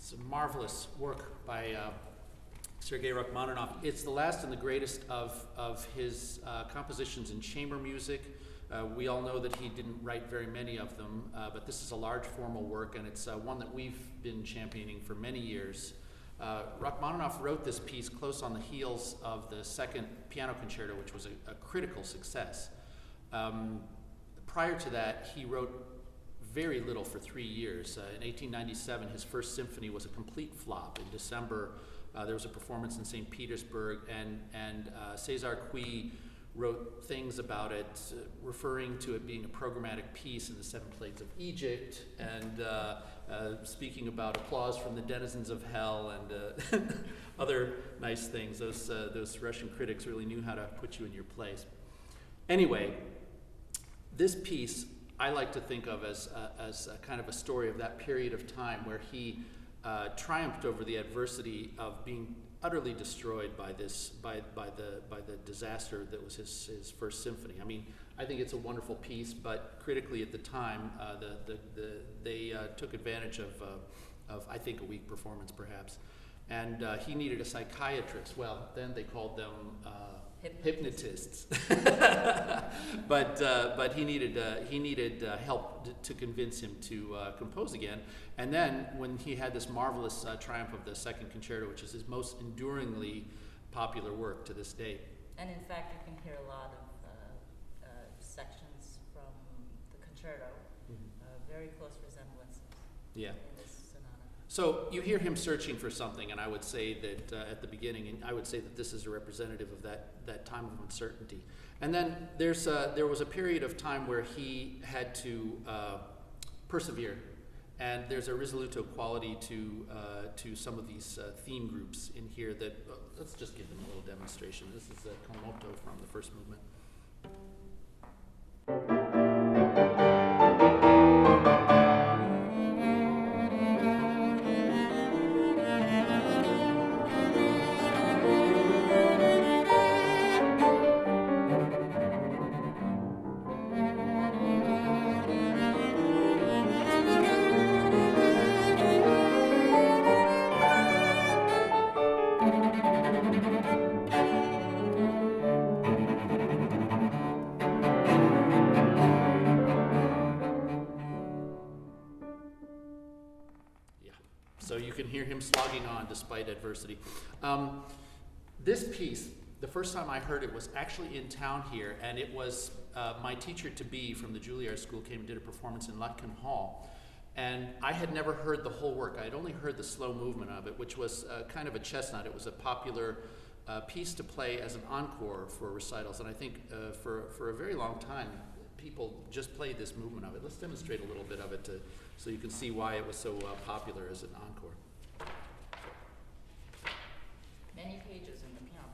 It's a marvelous work by Sergei Rachmaninoff. It's the last and the greatest of his compositions in chamber music. We all know that he didn't write very many of them, but this is a large formal work, and it's one that we've been championing for many years. Rachmaninoff wrote this piece close on the heels of the second piano concerto, which was a critical success. Prior to that, he wrote very little for 3 years. In 1897, his first symphony was a complete flop. In December, there was a performance in St. Petersburg, and César Cui wrote things about it, referring to it being a programmatic piece in the Seven Plagues of Egypt, and speaking about applause from the denizens of hell and other nice things. Those Russian critics really knew how to put you in your place. Anyway, this piece I like to think of as a kind of a story of that period of time where he triumphed over the adversity of being utterly destroyed by the disaster that was his first symphony. I mean, I think it's a wonderful piece, but critically at the time, they took advantage of I think a weak performance perhaps, and he needed a psychiatrist. Well, then they called them hypnotists. but he needed help to convince him to compose again. And then when he had this marvelous triumph of the second concerto, which is his most enduringly popular work to this day. And in fact, you can hear a lot of sections from the concerto, very close resemblances. Yeah. In this sonata. So you hear him searching for something, and I would say that at the beginning, and I would say that this is a representative of that time of uncertainty. And then there was a period of time where he had to persevere, and there's a risoluto quality to some of these theme groups in here that, let's just give them a little demonstration. This is a Komoto from the first movement. So you can hear him slogging on despite adversity. This piece, the first time I heard it was actually in town here, and it was my teacher-to-be from the Juilliard School came and did a performance in Lutkin Hall. And I had never heard the whole work. I had only heard the slow movement of it, which was kind of a chestnut. It was a popular piece to play as an encore for recitals. And I think for a very long time, people just played this movement of it. Let's demonstrate a little bit of it so you can see why it was so popular as an encore. Many pages in the piano.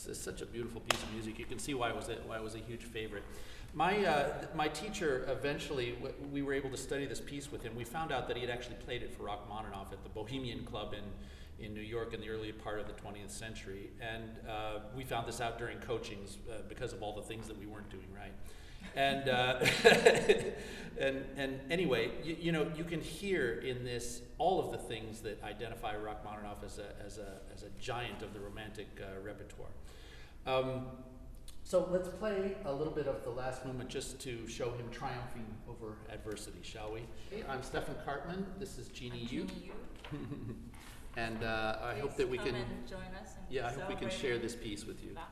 It's such a beautiful piece of music. You can see why it was a huge favorite. My teacher eventually, we were able to study this piece with him. We found out that he had actually played it for Rachmaninoff at the Bohemian Club in New York in the early part of the 20th century. And we found this out during coachings because of all the things that we weren't doing right. And and anyway, you know, you can hear in this all of the things that identify Rachmaninoff as a giant of the Romantic repertoire. So let's play a little bit of the last movement just to show him triumphing over adversity, shall we? Okay, I'm Stefan Kartman. This is Jeannie Yu. And I hope that we Please can, come and join us and yeah, I hope we can share celebrate this piece with you. that.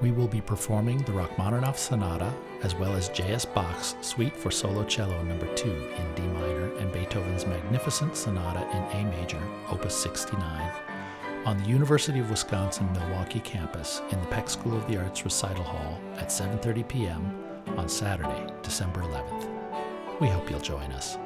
We will be performing the Rachmaninoff Sonata as well as J.S. Bach's Suite for Solo Cello No. 2 in D minor and Beethoven's Magnificent Sonata in A major, Opus 69, on the University of Wisconsin-Milwaukee campus in the Peck School of the Arts Recital Hall at 7:30 p.m. on Saturday, December 11th. We hope you'll join us.